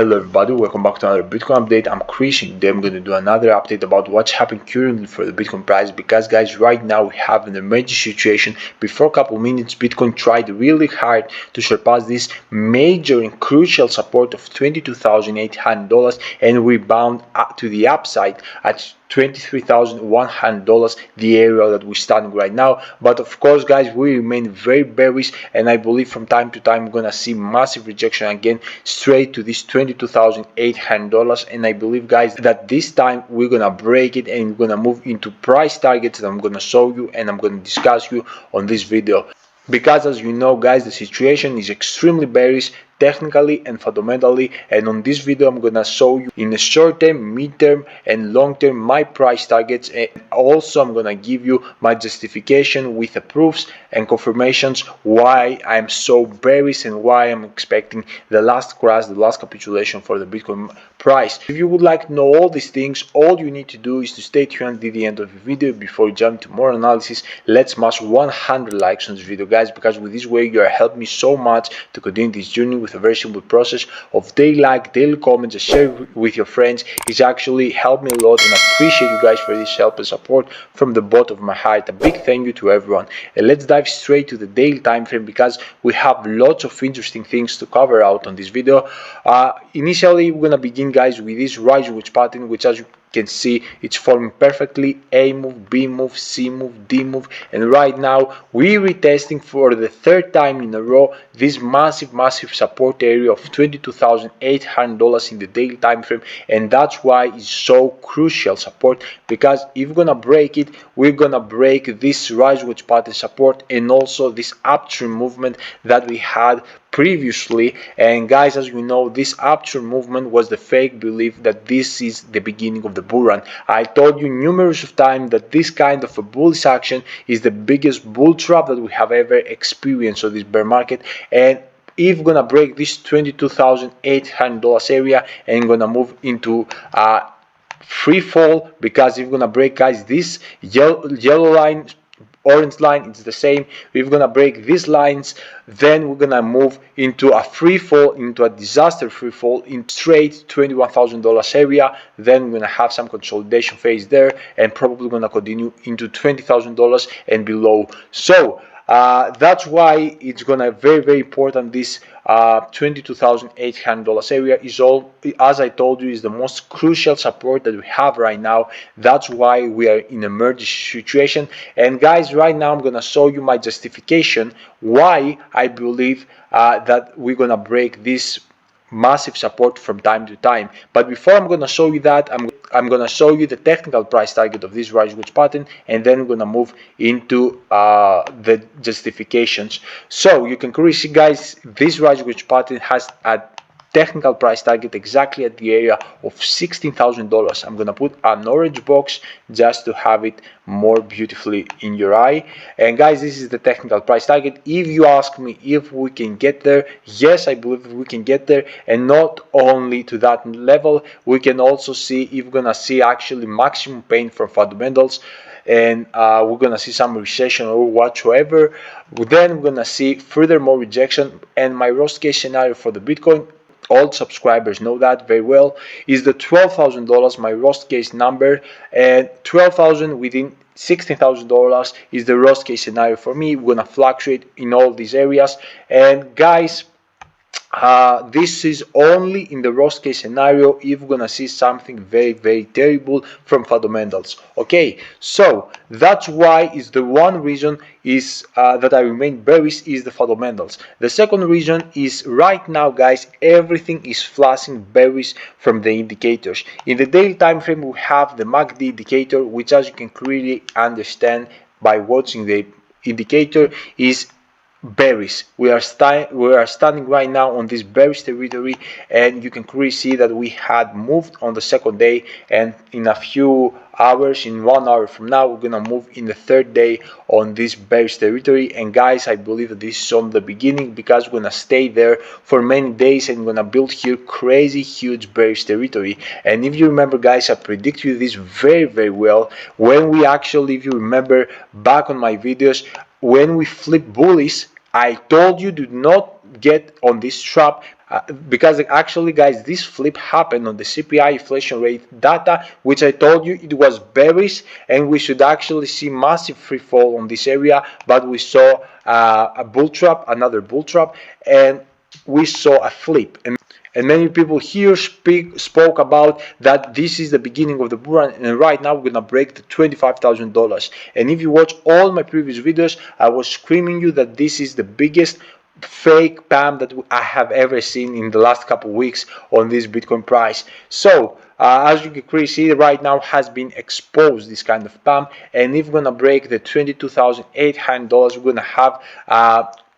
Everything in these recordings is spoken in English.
Hello everybody, welcome back to another Bitcoin update. I'm Chris, and today I'm going to do another update about what's happening currently for the Bitcoin price, because guys, right now we have an emergency situation. Before a couple minutes, Bitcoin tried really hard to surpass this major and crucial support of $22,800 and rebound up to the upside at $23,100, the area that we're standing right now. But of course guys, we remain very bearish, and I believe from time to time we're gonna see massive rejection again straight to this $22,800, and I believe guys that this time we're gonna break it and we're gonna move into price targets that I'm gonna show you and I'm gonna discuss you on this video. Because as you know guys, the situation is extremely bearish technically and fundamentally, and on this video I'm gonna show you in the short term, mid term and long term my price targets, and also I'm gonna give you my justification with the proofs and confirmations why I'm so bearish and why I'm expecting the last crash, the last capitulation for the Bitcoin price. If you would like to know all these things, all you need to do is to stay tuned until the end of the video. Before you jump to more analysis, let's smash 100 likes on this video guys, because with this way you are helping me so much to continue this journey with a very simple process of daily like, daily comments, and share with your friends. It's actually helped me a lot, and I appreciate you guys for this help and support from the bottom of my heart. A big thank you to everyone. And let's dive straight to the daily time frame, because we have lots of interesting things to cover out on this video. Initially we're gonna begin guys with this rise wedge pattern, which as you can see it's forming perfectly. A move, B move, C move, D move, and right now we're retesting for the third time in a row this massive support area of $22,800 in the daily time frame, and that's why it's so crucial support, because if we're gonna break it, we're gonna break this rise wedge pattern support and also this uptrend movement that we had previously. And guys, as you know, this uptrend movement was the fake belief that this is the beginning of the bull run. I told you numerous of times that this kind of a bullish action is the biggest bull trap that we have ever experienced on this bear market. And if we're gonna break this $22,800 area and gonna move into free fall, because if we're gonna break guys this yellow line, orange line, it's the same. If we're gonna break these lines, then we're gonna move into a free fall, into a disaster free fall in straight $21,000 area. Then we're gonna have some consolidation phase there, and probably gonna continue into $20,000 and below. So that's why it's gonna very important. This $22,800 area is all, as I told you, is the most crucial support that we have right now. That's why we are in an emergency situation. And guys, right now I'm gonna show you my justification why I believe that we're gonna break this massive support from time to time. But before I'm gonna show you that, I'm gonna show you the technical price target of this rise wedge pattern, and then I'm gonna move into the justifications. So you can clearly see guys, this rise wedge pattern has a technical price target exactly at the area of $16,000. I'm gonna put an orange box just to have it more beautifully in your eye. And guys, this is the technical price target. If you ask me if we can get there, yes, I believe we can get there. And not only to that level, we can also see if we're gonna see actually maximum pain from fundamentals, and we're gonna see some recession or whatsoever. Then we're gonna see furthermore rejection. And my worst case scenario for the Bitcoin, old subscribers know that very well, is the $12,000, my worst case number. And 12,000 within $16,000 is the worst case scenario for me. We're gonna fluctuate in all these areas. And guys, this is only in the worst case scenario if we're gonna see something very terrible from fundamentals. Okay, so that's why is the one reason is that I remain bearish is the fundamentals. The second reason is right now guys, everything is flashing bearish from the indicators. In the daily time frame we have the MACD indicator, which as you can clearly understand by watching the indicator is bearish. We are standing right now on this bearish territory, and you can clearly see that we had moved on the second day, and in a few hours, in 1 hour from now, we're gonna move in the third day on this bearish territory. And guys, I believe that this is on the beginning, because we're gonna stay there for many days and we're gonna build here crazy huge bearish territory. And if you remember guys, I predicted you this very well when we actually, if you remember back on my videos, when we flip bullish, I told you do not get on this trap. because actually guys, this flip happened on the CPI inflation rate data, which I told you it was bearish and we should actually see massive free fall on this area, but we saw a bull trap, another bull trap, and we saw a flip. And many people here spoke about that this is the beginning of the bull run, and right now we're gonna break the $25,000. And if you watch all my previous videos, I was screaming you that this is the biggest fake PAM that I have ever seen in the last couple of weeks on this Bitcoin price. So as you can clearly see, right now has been exposed, this kind of PAM, and if we're gonna break the $22,800, we're gonna have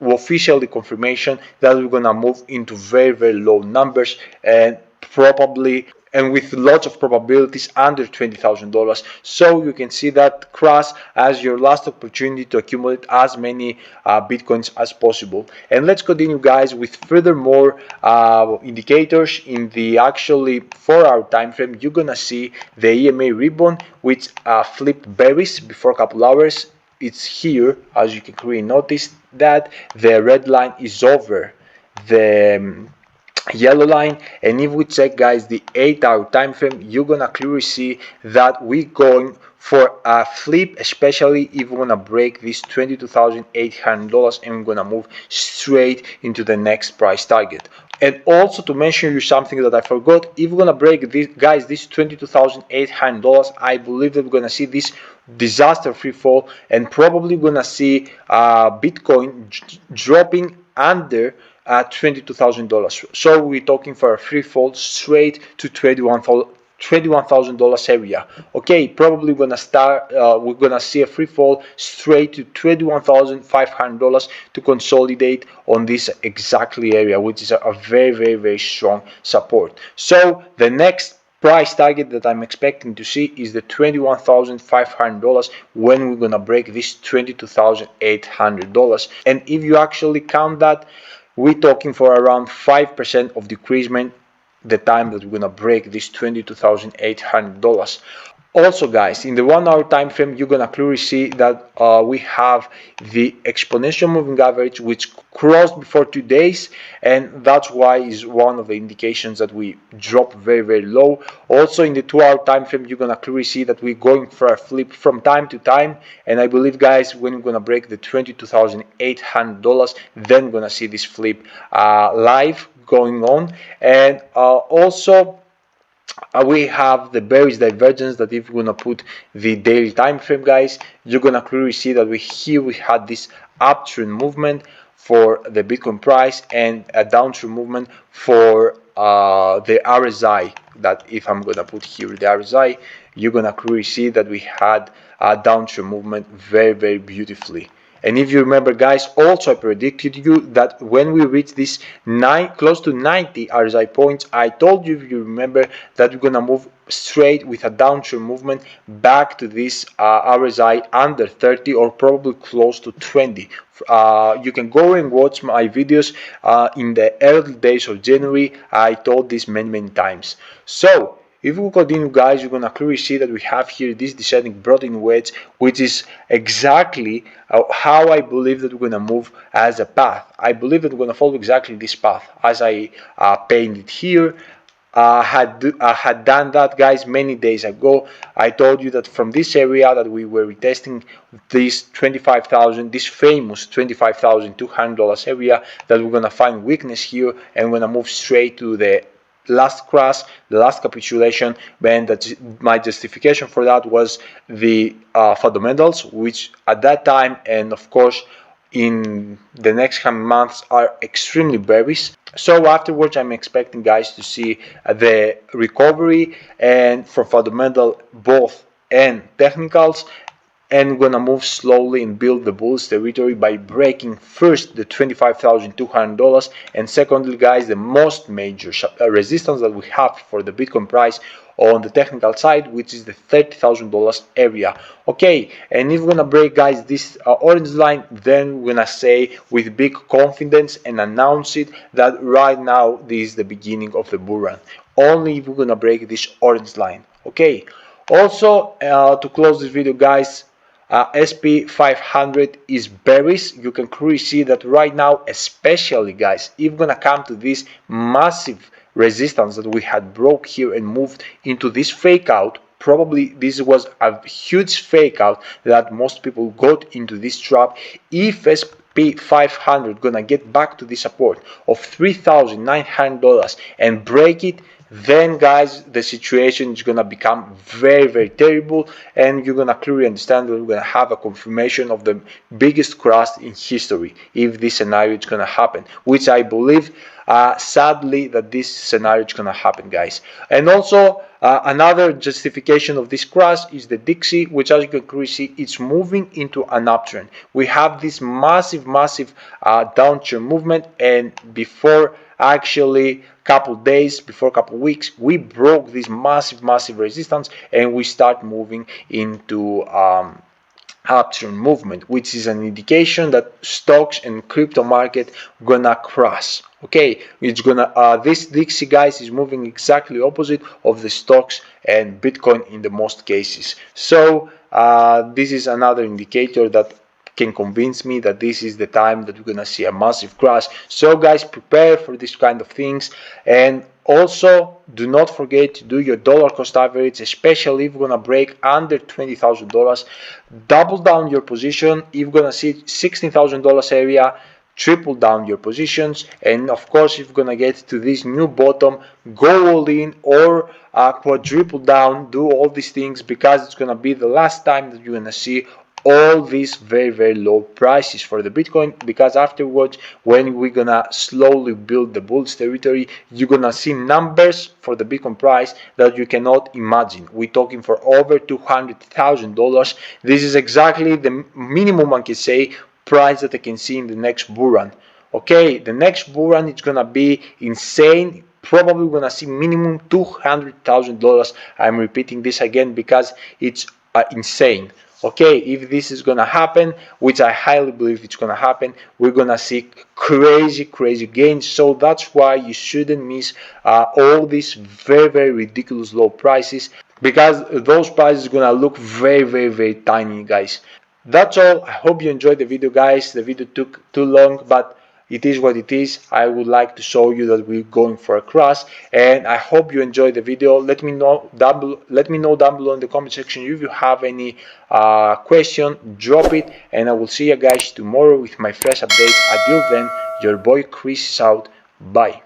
officially confirmation that we're gonna move into very low numbers, and probably and with lots of probabilities under $20,000. So you can see that crash as your last opportunity to accumulate as many bitcoins as possible. And let's continue guys with furthermore indicators in the actually 4-hour time frame. You're gonna see the EMA ribbon which flipped bearish before a couple hours. It's here, as you can clearly notice that the red line is over the yellow line. And if we check guys the 8-hour time frame, you're gonna clearly see that we're going for a flip, especially if we're gonna break this $22,800 and we're gonna move straight into the next price target. And also to mention you something that I forgot, if we're gonna break this guys, this $22,800, I believe that we're gonna see this disaster free fall, and probably gonna see Bitcoin dropping under $22,000. So we're talking for a free fall straight to $21,000 area. Okay, probably gonna start. We're gonna see a free fall straight to $21,500 to consolidate on this exactly area, which is a very strong support. So the next price target that I'm expecting to see is the $21,500 when we're gonna break this $22,800. And if you actually count that, we're talking for around 5% of decreasement the time that we're gonna break this $22,800. Also guys, in the 1-hour time frame, you're gonna clearly see that we have the exponential moving average which crossed before 2 days, and that's why is one of the indications that we drop very low. Also in the 2-hour time frame, you're gonna clearly see that we're going for a flip from time to time, and I believe guys, when we're gonna break the $22,800, then we're gonna see this flip live going on. And also we have the bearish divergence, that if we're gonna put the daily time frame guys, you're gonna clearly see that we had this uptrend movement for the Bitcoin price and a downtrend movement for the RSI. That if I'm gonna put here the RSI, you're gonna clearly see that we had a downtrend movement very beautifully. And if you remember guys, also I predicted you that when we reach this close to 90 RSI points, I told you, if you remember, that we're gonna move straight with a downtrend movement back to this RSI under 30 or probably close to 20. You can go and watch my videos in the early days of January. I told this many times. So if we continue guys, you're gonna clearly see that we have here this descending broadening wedge, which is exactly how I believe that we're gonna move as a path. I believe that we're gonna follow exactly this path as I painted here. I had done that guys many days ago. I told you that from this area that we were retesting this 25,000, this famous $25,200 area, that we're gonna find weakness here and we're gonna move straight to the last crash, the last capitulation. And that my justification for that was the fundamentals, which at that time and of course in the next coming months are extremely bearish. So afterwards I'm expecting guys to see the recovery and for fundamental both and technicals, and we're gonna move slowly and build the bullish territory by breaking first the $25,200, and secondly guys, the most major resistance that we have for the Bitcoin price on the technical side, which is the $30,000 area. Okay, and if we're gonna break guys this orange line, then we're gonna say with big confidence and announce it that right now this is the beginning of the bull run, only if we're gonna break this orange line. Okay, also to close this video guys, SP 500 is bearish. You can clearly see that right now, especially guys, if gonna come to this massive resistance that we had broke here and moved into this fake out. Probably this was a huge fake out that most people got into this trap. If SP 500 gonna get back to the support of $3,900 and break it, then guys, the situation is gonna become very terrible, and you're gonna clearly understand that we're gonna have a confirmation of the biggest crash in history if this scenario is gonna happen, which I believe sadly that this scenario is gonna happen, guys. And also another justification of this crash is the Dixie, which as you can clearly see, it's moving into an uptrend. We have this massive downtrend movement, and before actually couple days, before a couple weeks, we broke this massive resistance and we start moving into uptrend movement, which is an indication that stocks and crypto market gonna crash. Okay, it's gonna this Dixie, guys, is moving exactly opposite of the stocks and Bitcoin in the most cases. So this is another indicator that can convince me that this is the time that we're gonna see a massive crash. So guys, prepare for this kind of things, and also do not forget to do your dollar cost average, especially if you're gonna break under $20,000. Double down your position. If you're gonna see $16,000 area, triple down your positions. And of course, if you're gonna get to this new bottom, go all in or quadruple down. Do all these things, because it's gonna be the last time that you're gonna see all these very low prices for the Bitcoin, because afterwards, when we're gonna slowly build the bulls territory, you're gonna see numbers for the Bitcoin price that you cannot imagine. We're talking for over $200,000. This is exactly the minimum, I can say, price that I can see in the next bull run. Okay, the next bull run, it's gonna be insane. Probably gonna see minimum $200,000. I'm repeating this again because it's insane. Okay, if this is gonna happen, which I highly believe it's gonna happen, we're gonna see crazy gains. So that's why you shouldn't miss all these very ridiculous low prices, because those prices are gonna look very tiny, guys. That's all. I hope you enjoyed the video, guys. The video took too long, but it is what it is. I would like to show you that we're going for a crash, and I hope you enjoyed the video. Let me know down below in the comment section if you have any question. Drop it, and I will see you guys tomorrow with my fresh updates. Until then, your boy Chris is out. Bye.